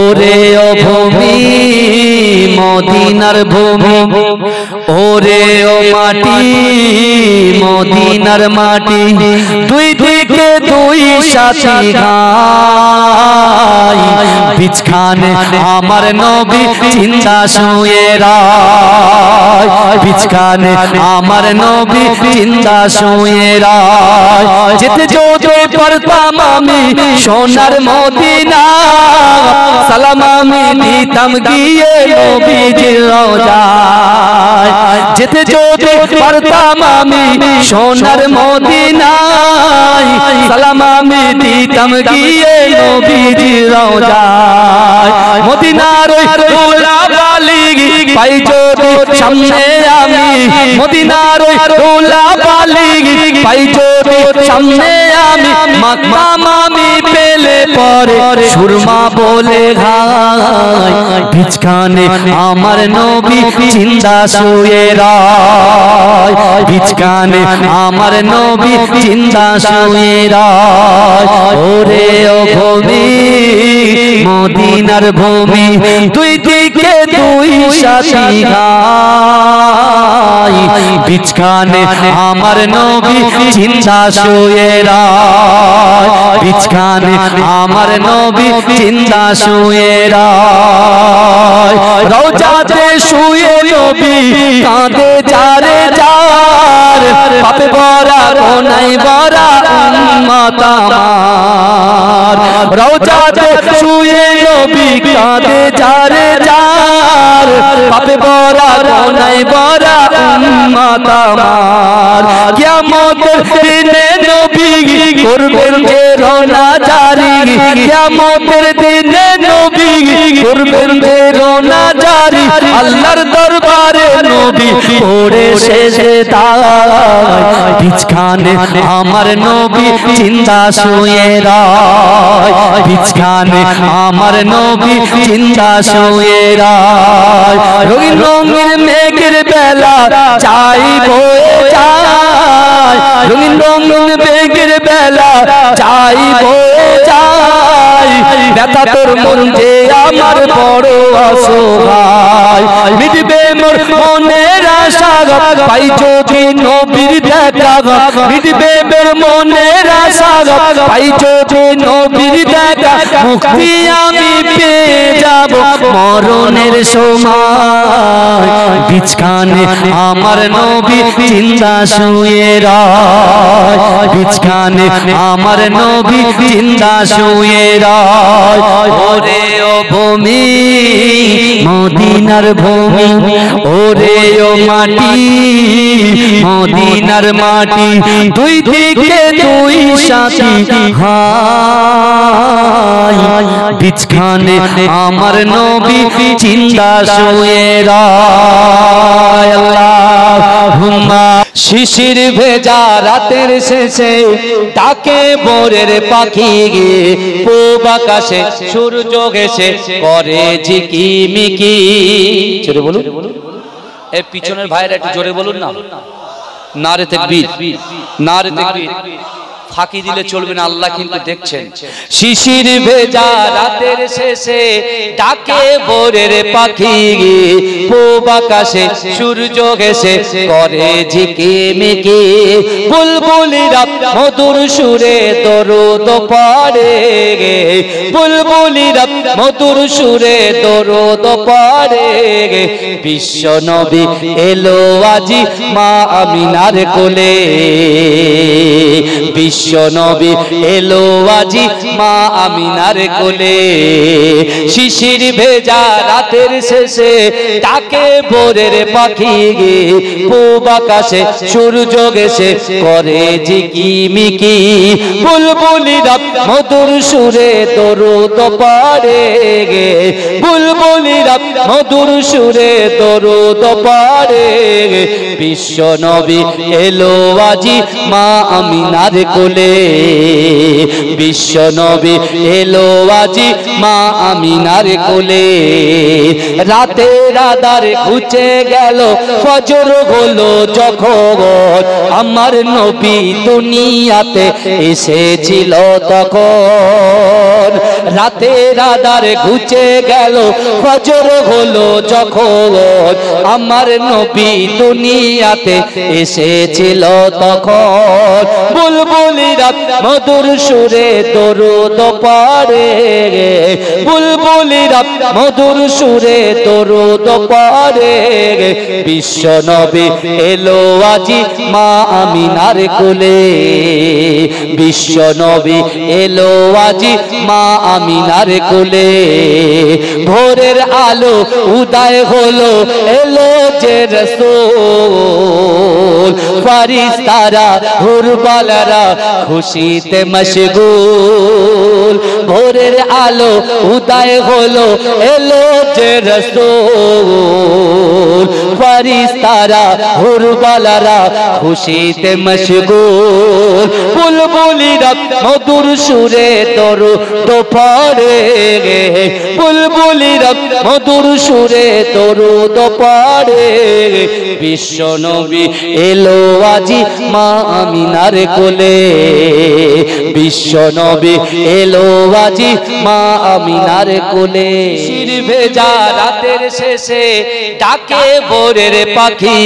ওরে ও ভূমি মদিনার ভূমি, ওরে ও মাটি মদিনার মাটি, দুই দিকে দুই সাথী গায়, বিছখানে আমার নবী জিন্দা শুয়ে রায়, বিছখানে আমার নবী জিন্দা শুয়ে রায়। যেতে যেতে পারতাম আমি সোনার মদিনা, সালাম আমি দিতাম গিয়ে নবীজির রওজায়। যেতে যেতে পারতাম আমি সোনার মদিনায়, সালাম আমি দিতাম গিয়ে নবীজির রওজায়। মদিনার ওই রওলা বালিগ পাই যদি সামনে আমি, মদিনার ওই রওলা বালিগ পাই যদি সামনে আমি, মাকতাম আমি পেলে পরে সুরমা বলে ঘাই, বিছখানে আমার নবী জিন্দা শুয়ে রায়, বিছখানে আমার নবী জিন্দা শুয়ে রায়। ওরে ও ভূমি মদিনার ভূমি, দুই দিকে দুই সাথী গায়, বিছখানে আমার নবী জিন্দা শুয়ে রায়, বিছখানে আমার নবী জিন্দা শুয়ে রায়। রওজাতে শুয়ে নবী কাঁদে যারে যার, পাপে ভরা গোনায় ভরা উম্মত আমার। রওজাতে শুয়ে নবী কাঁদে যারে যার, পাপে ভরা গোনায় ভরা উম্মত আমার। কিয়ামতের দিনে নবী করবেন যে রওনা জারি, কিয়ামতের দিনে নবী করবেন যে রওনা জারি, আল্লাহর দরবারে নবী পড়ে সেজদায়, বিছখানে আমার নবী জিন্দা শুয়ে রায়, বিছখানে আমার নবী জিন্দা শুয়ে রায়। রঙিন রঙিন মেঘের বেলা চাই বয়ে যায়, রঙিন রঙিন মেঘের বেলা চাই বয়ে যায়, ব্যথা তোর মন যে আমার বড় অসহায়, মিটবে মোর মনের আশা পাই যদি নবীর দেখা, মিটবে মোর মনের আশা পাই যদি নবীর দেখা, মুক্তি আমি পেয়ে যাব মরণের সময়, বিছখানে আমার নবী জিন্দা শুয়ে রায়, বিছখানে আমার নবী জিন্দা শুয়ে রায়। ওরে ও ভূমি মদিনার ভূমি, ওরে ও মাটি মদিনার মাটি, দুই দিকে দুই সাথী গায়, বিছখানে আমার নবী জিন্দা শুয়ে রায়। আল্লাহুম্মা শিশির ভেজা রাতের শেষে ডাকে ভোরের পাখি গে, পূব আকাশে সূর্য ঘেঁষে করে ঝিকিমিকি। জোরে বলুন, এই পিছনের ভাইরা একটু জোরে বলুন না। নারে তাকবীর, নারে তাকবীর। ফাঁকি দিলে চলবে না, আল্লাহ কিন্তু দেখছেন। শিশির ভেজা রাতের শেষে ডাকে ভোরের পাখি, পূব আকাশে সূর্য ঘেঁষে করে ঝিকিমিকি। বুলবুলিরা মধুর সুরে দরুদ পড়ে, বুলবুলিরা মধুর সুরে দরুদ পড়ে। বিশ্ব নবী এলো আজি মা আমিনার কোলে, বিশ্ব নবী এলো আজি মা আমিনার কোলে। শিশির ভেজা রাতের শেষে ডাকে ভোরের পাখি, পূব আকাশে সূর্য ঘেঁষে করে ঝিকিমিকি। বুলবুলিরা মধুর সুরে দরুদ পড়ে, বুলবুলিরা মধুর সুরে দরুদ পড়ে। বিশ্ব নবী এলো আজি মা আমিনার কোলে, বিশ্ব নবী এলো আজি মা আমিনার কোলে। রাতের আধার ঘুচে গেল, ফজর হলো যখন আমার নবী দুনিয়াতে এসেছিল তখন। তখন রাতের আধার ঘুচে গেল ফজর হলো যখন আমার নবী দুনিয়াতে এসেছিল তখন বুলবুলিরা মধুর সুরে দরুদ পড়ে বুলবুলিরা মধুর সুরে দরুদ পড়ে বিশ্ব নবী এলো আজি মা আমিনার কোলে বিশ্ব নবী এলো আজি মা আমিনার কোলে ভোরের আলো উদয় হলো এলো যে রাসূল ফেরেশতারা হুরবালারা খুশিতে মশগুল ভোরের আলো উদয় হলো এলো যে রাসূল ফেরেশতারা হুরবালারা খুশিতে মশগুল বুলবুলিরা মধুর সুরে দরুদ পড়ে বুলবুলিরা মধুর সুরে দরুদ পড়ে বিশ্ব নবী এলো আজি মা আমিনার কোলে বিশ্ব নবী এলো আজি মা আমিনার কোলে শির ভেজা রাতের শেষে ডাকে ভোরের পাখি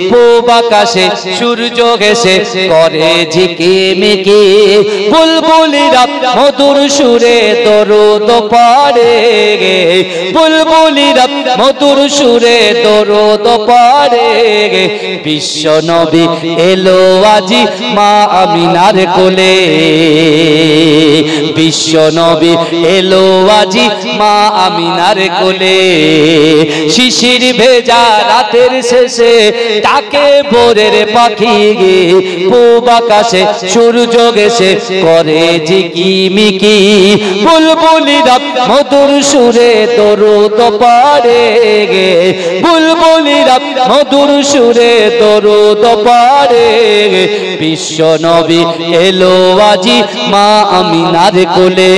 পূব আকাশে সূর্য ঘেঁষে করে ঝিকিমিকি বুলবুলিরা মধুর সুরে দরুদ পড়ে বুলবুলিরা মধুর সুরে দরুদ পড়ে বিশ্ব নবী এলো আজি মা আমিনার কোলে বিশ্ব নবী এলো আজি মা আমিনার কোলে শিশির ভেজা রাতের শেষে ডাকে ভোরের পাখি পূব আকাশে সূর্য ঘেঁষে করে ঝিকিমিকি বুলবুলিরা মধুর সুরে দরুদ পড়ে বুলবুলিরা মধুর সুরে দরুদ পড়ে বিশ্ব নবী এলো আজি মা আমিনার কোলে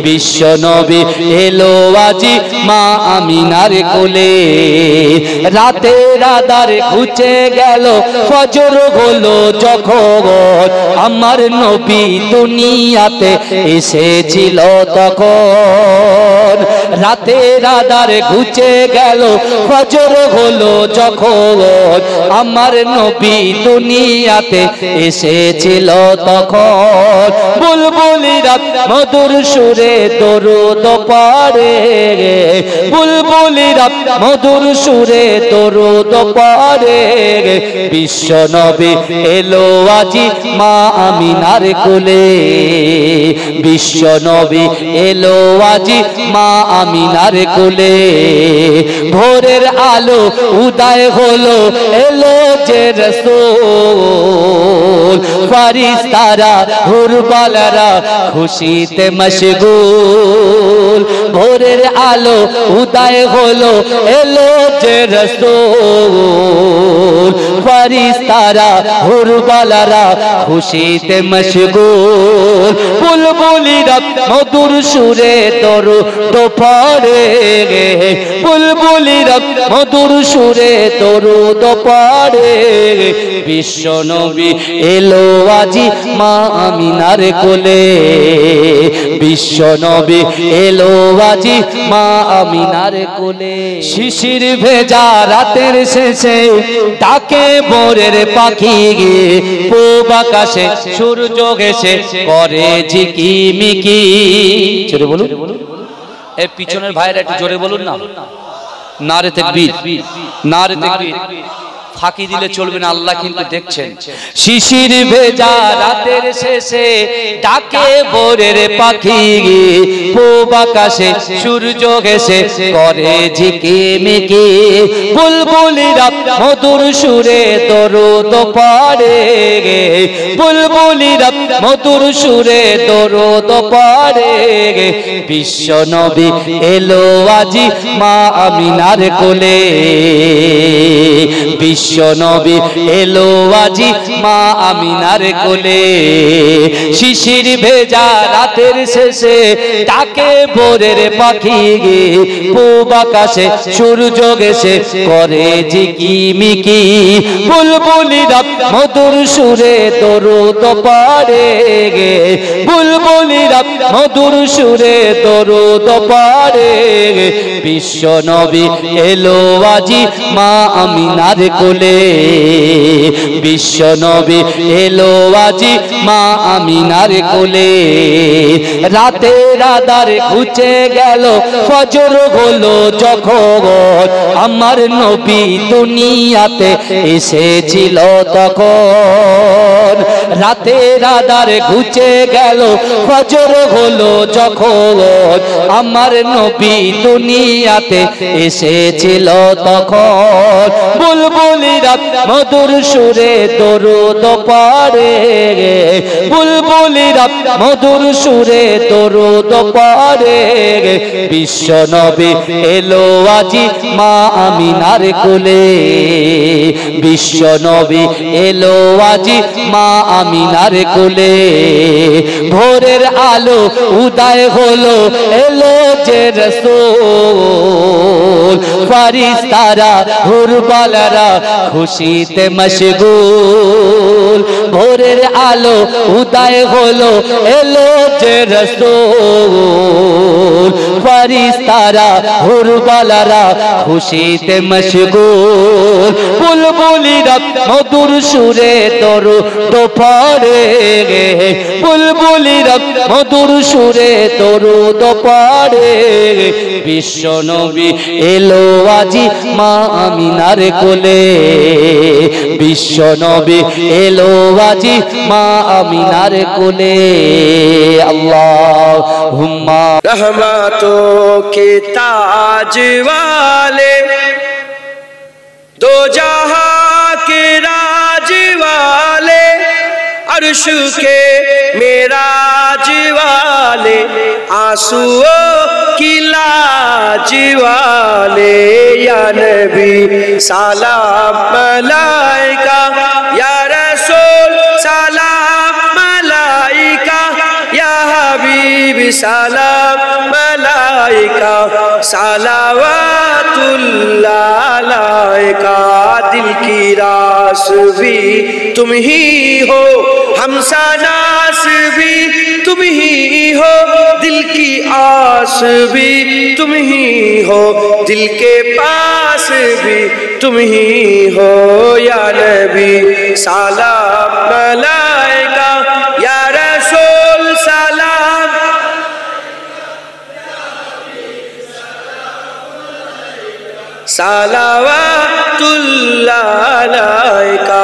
বিশ্ব নবী এলো আজি মা আমিনার কোলে রাতের আধার ঘুচে গেল ফজর হলো যখন আমার নবী দুনিয়াতে এসেছিল তখন রাতের আধার ঘুচে গেল ফজর হলো যখন আমার নবী দুনিয়াতে এসেছিল তখন বুলবুলিরা মধুর সুরে দরুদ পড়ে বুলবুলিরা মধুর সুরে দরুদ পড়ে বিশ্ব নবী এলো আজি মা আমিনার কোলে বিশ্ব নবী এলো আজি মা আমিনার কোলে ভোরের আলো উদয় হলো এলো যে রাসূল ফেরেশতারা হুরবালারা খুশিতে মশগুল ভোরের আলো উদয় হলো এলো যে রাসূল ফেরেশতারা হুরবালারা খুশিতে মশগুল বুলবুলিরা মধুর সুরে দরুদ পড়ে বুলবুলিরা মধুর সুরে দরুদ পড়ে বিশ্ব নবী এলো আজি মা আমিনার কোলে বিশ্ব নবী এলো আজি মা আমিনার কোলে শিশির ভেজা রাতের শেষে ডাকে ভোরের পাখি পূব আকাশে সূর্য ঘেঁষে করে ঝিকিমিকি জোরে বলুন এই পিছনের ভাইরা একটু জোরে বলুন না নারে তাকবীর নারে তাকবীর ফাঁকি দিলে চলবে না আল্লাহ কিন্তু দেখছেন শিশির ভেজা রাতের শেষে ডাকে ভোরের পাখি পূব আকাশে সূর্য ঘেঁষে করে ঝিকিমিকি বুলবুলিরা মধুর সুরে দরুদ পড়ে বুলবুলিরা মধুর সুরে দরুদ পড়ে বিশ্ব নবী এলো আজি মা আমিনার কোলে বিশ্ব বিশ্ব নবী এলো আজি মা আমিনার কোলে শিশির ভেজা রাতের শেষে ডাকে ভোরের পাখি গে পূব আকাশে সূর্য গেছে করে ঝিকিমিকি বুলবুলিরা মধুর সুরে দরুদ পড়ে গে বুলবুলিরা মধুর সুরে দরুদ পড়ে গে বিশ্ব নবী এলো আজি মা আমিনার কোলে বিশ্ব নবী এলো আজি মা আমিনার কোলে রাতের আধার ঘুচে গেল ফজর হলো যখন আমার নবী দুনিয়াতে এসেছিল তখন রাতের আধার ঘুচে গেল ফজর হলো যখন আমার নবী দুনিয়াতে এসেছিল তখন বুলবুলিরা মধুর সুরে দরুদ পড়ে বুলবুলিরা মধুর সুরে দরুদ পড়ে বিশ্ব নবী এলো আজি মা আমিনার কোলে বিশ্ব নবী এলো আজি মা আমিনার কোলে ভোরের আলো উদয় হলো এলো যে রাসূল ফারিস্তারা হুরবালারা খুশিতে মশগুল ভোরের আলো উদয় হলো এলো যে রাসূল ফারিস্তারা হুরবালারা খুশিতে মশগুল বুলবুলিরা মধুর সুরে দরুদ পড়ে বুলবুলিরা মধুর সুরে দরুদ পড়ে বিশ্ব নবী এলো আজি মা আমিনার কোলে বিশ্ব নবী এলো আজি মা আমিনার কোলে আল্লাহুম্মা रहमतों के ताज वाले दो जहां के राज वाले अर्श के मेराज वाले आंसुओं की लाज वाले या नबी सलाम मलाइका या रसूल सलाम मलाइका या हबीब सलाम मलाइका सलावतुल्लाह अलैका दिल की रास भी तुम ही हो हमसनास भी तुम ही हो दिल की आस भी तुम ही हो दिल के पास भी तुम ही हो या नबी सलाम मलाइका या रसूल सलाम सलावतुल्लाह अलैका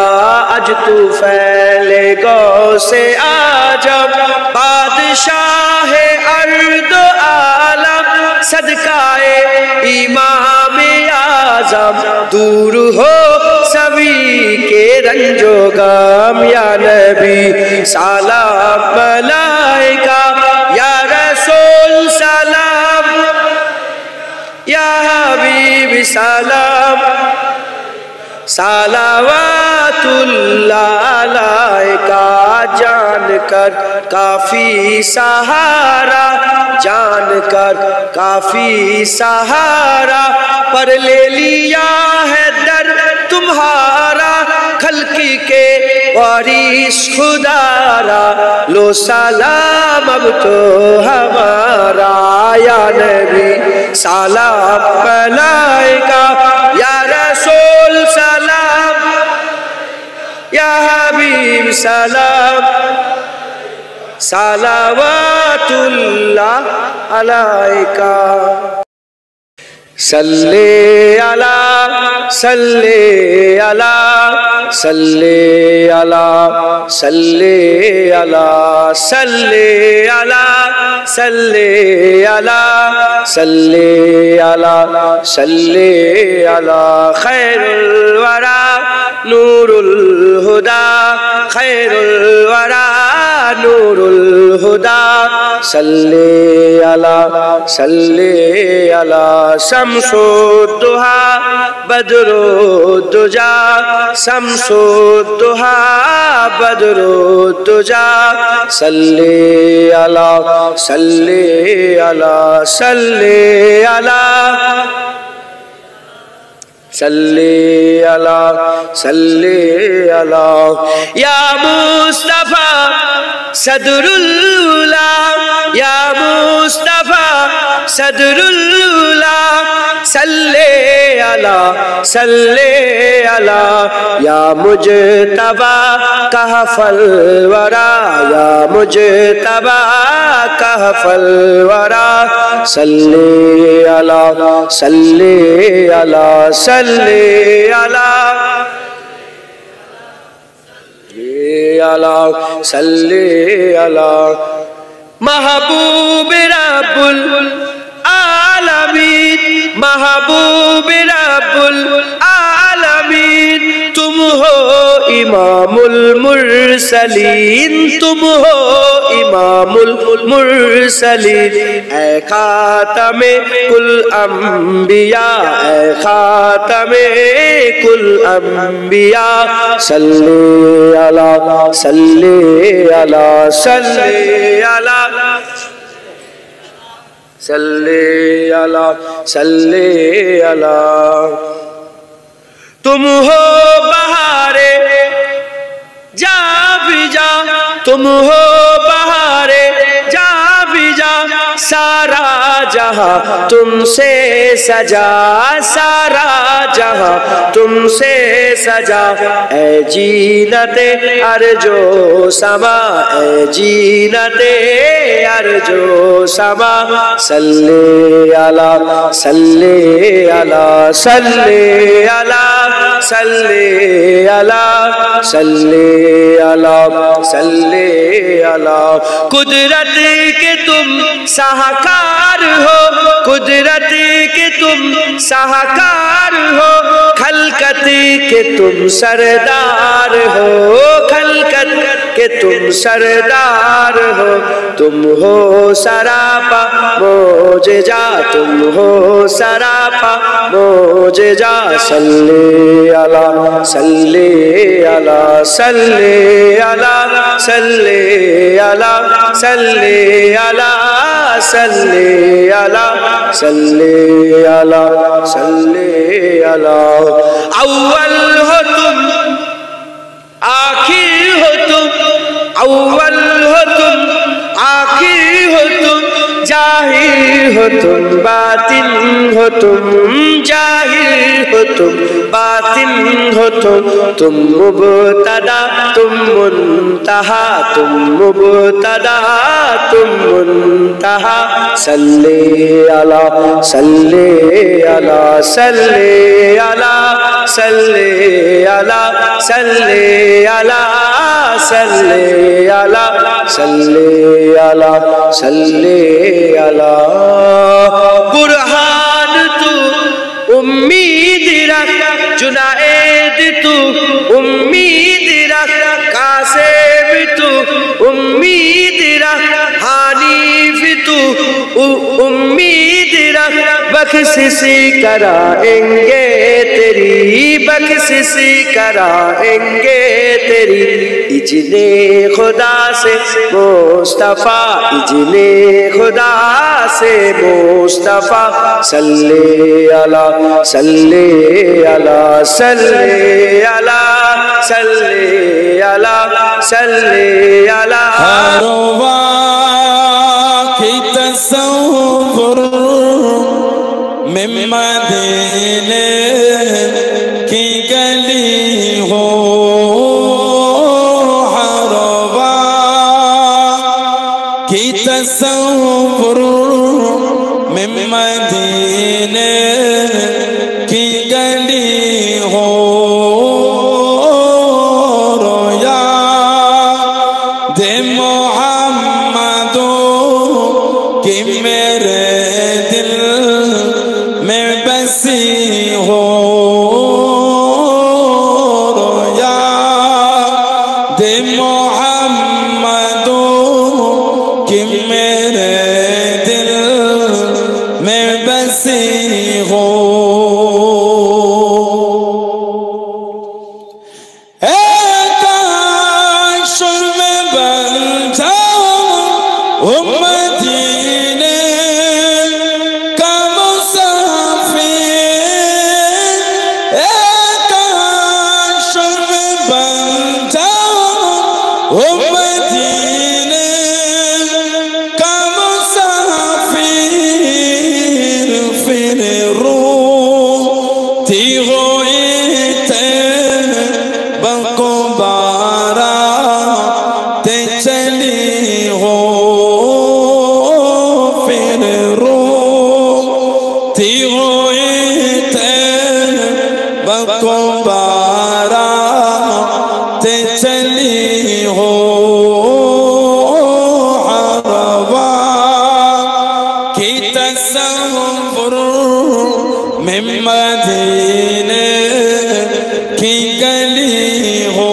आज तू फैले गौ से आजम बादशाह अर्द आलम सदकाए इमाम आजम दूर हो सभी के रंजो गम या नबी सलाम मलाइका या रसूल सलाम या हबीब सलाम सलावतुल्लाह अलैका जानकर काफी सहारा जानकर काफी सहारा पर ले लिया है दर तुम्हारा खल्की के वारिस खुदारा लो सलाम अब तो हमारा या नबी सलाम मलाइका या रसूल सलाम या हबीब सलाम सलावतुल्लाह अलैका सल्ले अला सल्ले अला सल्ले अला सल्ले अला सल्ले अला सल्ले अला सल्ले अला सल्ले अला खैरुल वरा नूरुल हुदा खैरुल वरा नूरुल हुदा सल्ले अला शम्सुद्दुहा बदरुद्दुजा शम्सुद्दुहा बदरुद्दुजा सल्ले अला या मुस्तफा सदरुल्ला या मुस्तफा सदरुल्ला सल्ले अला या मुजतबा कहफल वरा या मुजतबा कहफल वरा सल्ले अला महबूब रब्बुल आलमीन महबूब रब्बुल आलमीन तुम हो इमामुल मुरसलीन तुम हो इमामुल मुरसलीन ऐ खातमे कुल अंबिया ऐ खातमे कुल अंबिया सल्ले अला तुम हो बहारे जा भी जा तुम हो बहारे जा भी जा सारा जहां तुमसे सजा सारा जहां तुमसे सजा ऐ जीनते अर्जो समा ऐ जीनते अर्जो समा सल्ले अला कुदरत के तुम साहकार हो कुदरत के तुम साहकार हो खलकत के तुम सरदार हो खलकत के तुम सरदार हो तुम हो सरापा मोजेजा तुम हो सरापा मोजेजा सल्ले अला अव्वल हो तुम आखिर हो तुम अव्वल हो तुम आखिर हो तुम जाहिर हो तुम बातिन हो तुम जाहिर हो तुम बातिन हो तुम मुबतदा तुम मुंतहा तुम मुबतदा तुम मुंतहा सल्ले अला बुरहान तू उम्मीद रख जुनाएद तू उम्मीद रख कासिम तू उम्मीद रख हानिफ तू उम्मीद रख बख्शिश कराएंगे तेरी बख्शिश कराएंगे तेरी इजने खुदा से मुस्तफा इजने खुदा से मुस्तफा सल्ले अला हरवा की तसव्वुर में मदीने की गली हो हरवा की तसव्वुर में मदीने की गली हो रोया दे मोहम्मदो कि मेरे दिल में बसी हो रोया दे मोहम्मदो बसी हो। काश मैं बन जाऊं मदीने का मुसाफिर। काश मैं बन जाऊं मदीने का मुसाफिर। फिर रोती हुई तैबको बारातें चली हो। फिर रोती हुई तैबको बारातें चली हो। हरवा की तसव्वुर में मदीने की गली हो।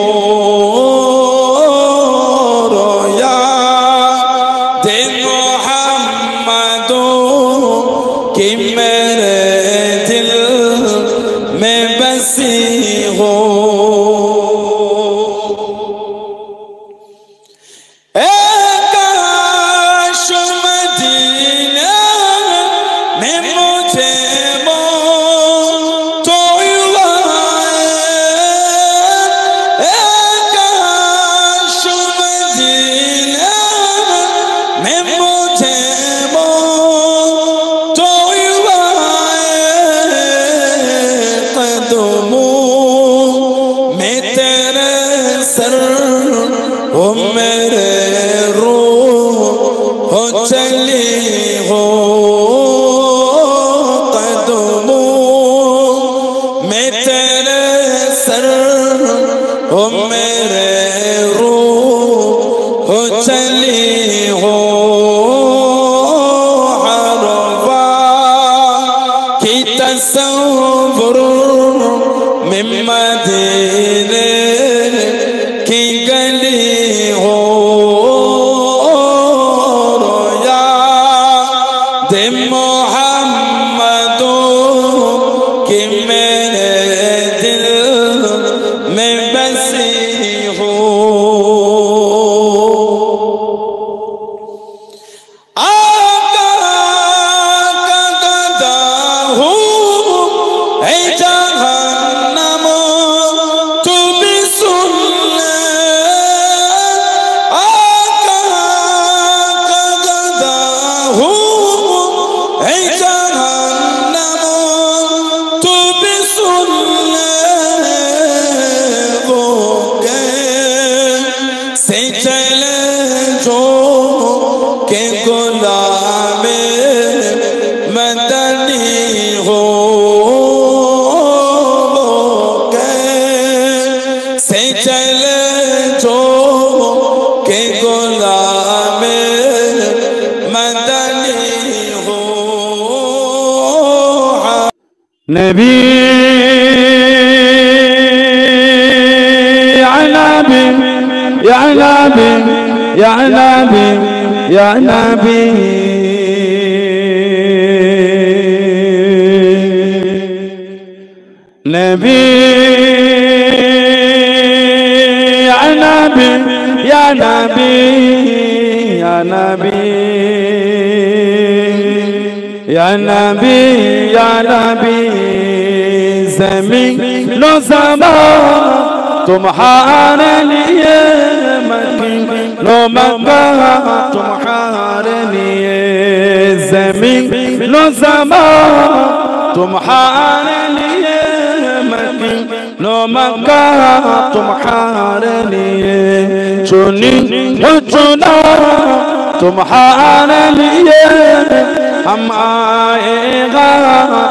रोया दे मोहम्मदो कि मेरे दिल में बसी हो। काश मदीना में मुझे तो काश मदीना में मुझे तो कदमों में तेरे सर हो मेरे रूह हो चली हो। कदमों में तेरे सर हो मेरे रूह हो चली हो। हरवा की तसव्वुर में मदीने की गली हो। रोया दे मोहम्मदो कि मेरे दिल में बसी हो। आका का गदा हूँ ऐ जहन्नम तू भी सुन ले। आका का गदा हूँ ऐ जहन्नम तू भी सुन ले। वो कैसे चले जो के गुलामे मदनी हो। वो कैसे चले जो के गुलामे मदनी हो। नबी या नबी या नबी या नबी या नबी नबी या नबी या नबी या नबी या नबी या नबी। ज़मीन लो ज़मा तुम्हारे लिए मकीन लो मक्का तुम्हारे लिए। ज़मीन लो ज़मा तुम्हारे लिए मकीन लो मक्का तुम्हारे लिए। चुनी लो चुना तुम्हारे लिए हम आएगा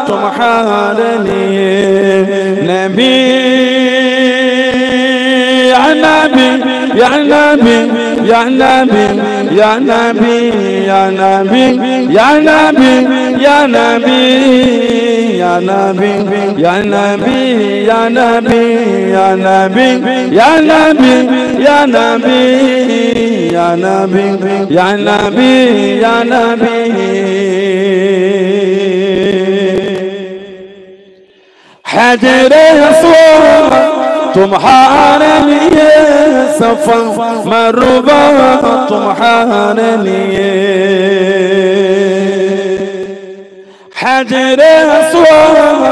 तुम्हारे लिए। नबी या नबी या नबी या नबी या नबी या नबी या नबी या नबी या नबी या नबी या नबी या नबी या नबी या नबी या नबी या नबी या नबी हजरे अस्वद तुम्हारे लिए सफा मरवा तुम्हारे लिए हजरे अस्वद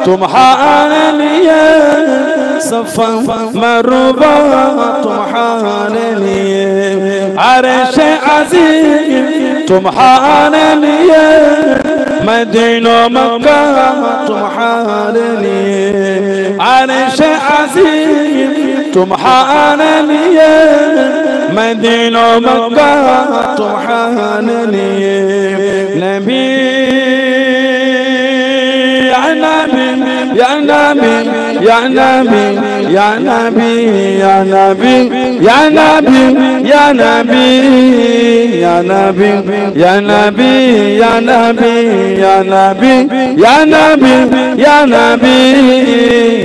तुम्हारे लिए सफा मरवा तुम्हारे लिए अर्श अज़ीम तुम्हारे लिए मदीना मक्का तुम्हारे लिए अर्श अज़ीम तुम्हारे लिए मदीना मक्का तुम्हारे लिए नबी या नबी या नबी या नबी या नबी या नबी या नबी या नबी या नबी या नबी या नबी या नबी या नबी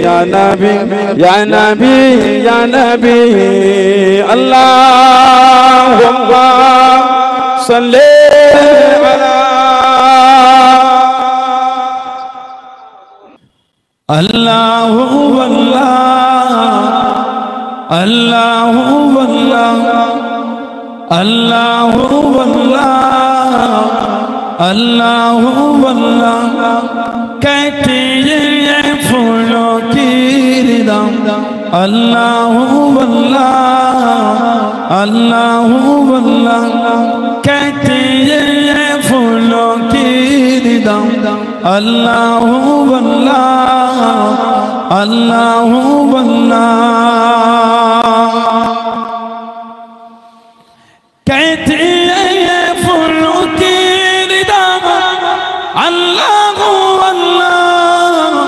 या नबी या नबी या नबी अल्लाहुम्मा सल्ली अला अल्लाहु अल्लाह अल्लाहु अल्लाह अल्लाहु अल्लाह अल्लाहु अल्लाह कहती ये फूलों की रिदा अल्लाहु अल्लाह अल्लाहु अल्लाह कहती ये फूलों की रिदा अल्लाहु अल्लाह अल्लाहु अल्लाह कहती है ये फूलों की रिदा अल्लाहु अल्लाह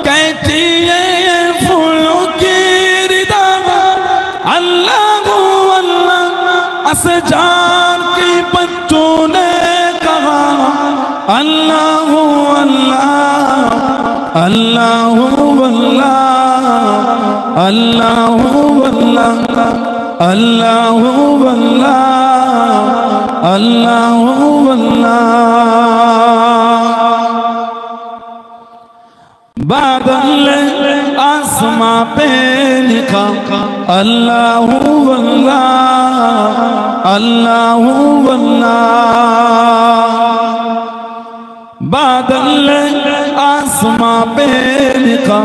कहती है ये फूलों की रिदा अल्लाहु अल्लाह असजार की बच्चों ने कहा अल्लाहु अल्लाह अल्लाहु अल्लाह अल्लाहु अल्लाह अल्लाहु अल्लाह अल्लाहु अल्लाह बादल आसमां पे लिखा अल्लाहु अल्लाह अल्लाहु अल्लाह बादल आसमां पे लिखा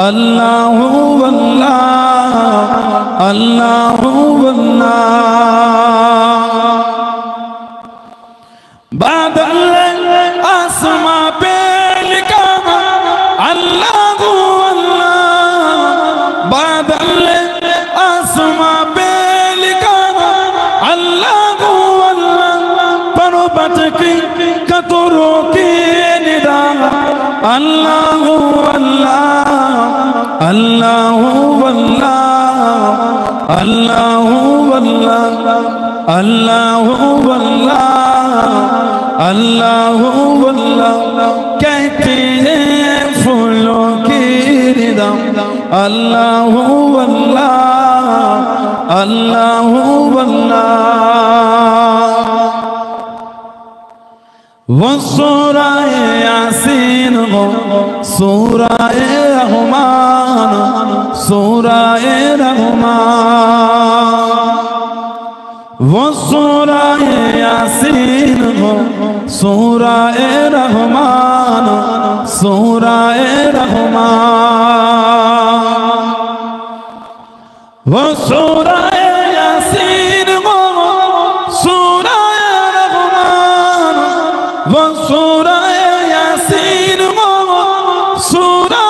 अल्लाहु अल्लाह अल्लाहु अल्लाह बादल आसमां पे लिखा अल्लाहु अल्लाह बादल आसमां पे लिखा अल्लाहु अल्लाह पर्वत की कतरों की निदा अल्लाहु अल्लाह अल्लाहु अल्लाह अल्लाहु अल्लाह अल्लाहु अल्लाह अल्लाहु अल्लाह कहती है फूलों की निदा अल्लाहु अल्लाह अल्लाहु अल्लाह वो सूरा यासीन हो सूरा रहमान सूरा रहमान वो सूरा यासीन हो सूरा रहमान सूरा रहमान वो सूरा यासीन हो सूरा रहमान वो सूरा यासीन हो सूरा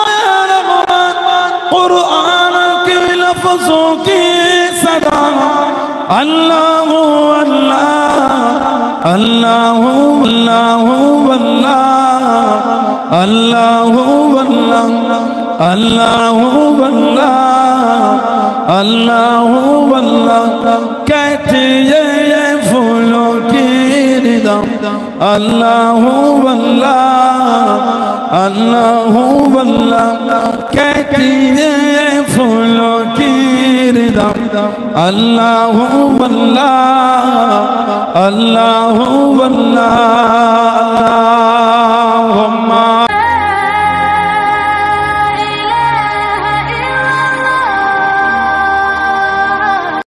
रहमान कुरान के लफ्जों की सदा अल्लाहु अल्लाह अल्लाहु अल्लाह अल्लाहु अल्लाह अल्लाहु अल्लाह अल्लाहु अल्लाह कहती है ये फूलों की निदा अल्लाहु अल्लाह अल्लाहु अल्लाह कहती है ये फूलों की निदा अल्लाहु अल्लाह अल्लाहु अल्लाह